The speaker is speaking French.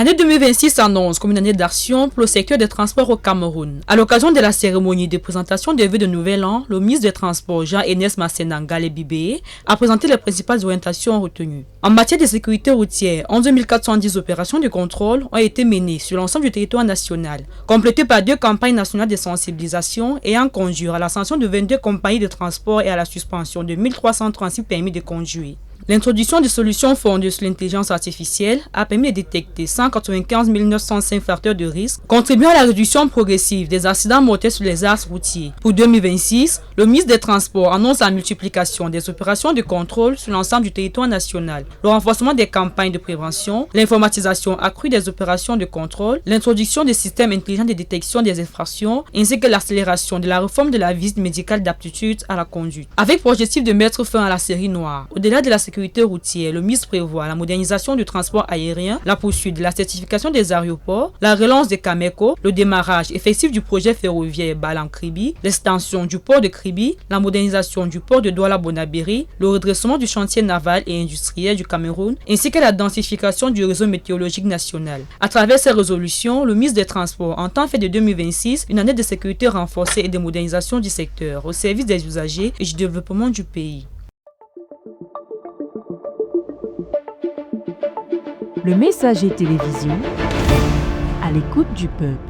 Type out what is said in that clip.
L'année 2026 s'annonce comme une année d'action pour le secteur des transports au Cameroun. À l'occasion de la cérémonie de présentation des vœux de Nouvel An, le ministre des Transports Jean-Enes Masséna Ngalé-Bibé a présenté les principales orientations retenues. En matière de sécurité routière, 11 410 opérations de contrôle ont été menées sur l'ensemble du territoire national, complétées par 2 campagnes nationales de sensibilisation ayant conduit à la sanction de 22 compagnies de transport et à la suspension de 1336 permis de conduire. L'introduction de solutions fondées sur l'intelligence artificielle a permis de détecter 195 905 facteurs de risque, contribuant à la réduction progressive des accidents mortels sur les axes routiers. Pour 2026, le ministre des Transports annonce la multiplication des opérations de contrôle sur l'ensemble du territoire national, le renforcement des campagnes de prévention, l'informatisation accrue des opérations de contrôle, l'introduction des systèmes intelligents de détection des infractions, ainsi que l'accélération de la réforme de la visite médicale d'aptitude à la conduite. Avec pour objectif de mettre fin à la série noire, au-delà de la sécurité routière, le ministre prévoit la modernisation du transport aérien, la poursuite de la certification des aéroports, la relance des Cameco, le démarrage effectif du projet ferroviaire Balan-Kribi, l'extension du port de Kribi, la modernisation du port de Douala-Bonabiri, le redressement du chantier naval et industriel du Cameroun, ainsi que la densification du réseau météorologique national. À travers ces résolutions, le ministre des Transports entend faire de 2026 une année de sécurité renforcée et de modernisation du secteur au service des usagers et du développement du pays. Le Messager Télévision, à l'écoute du peuple.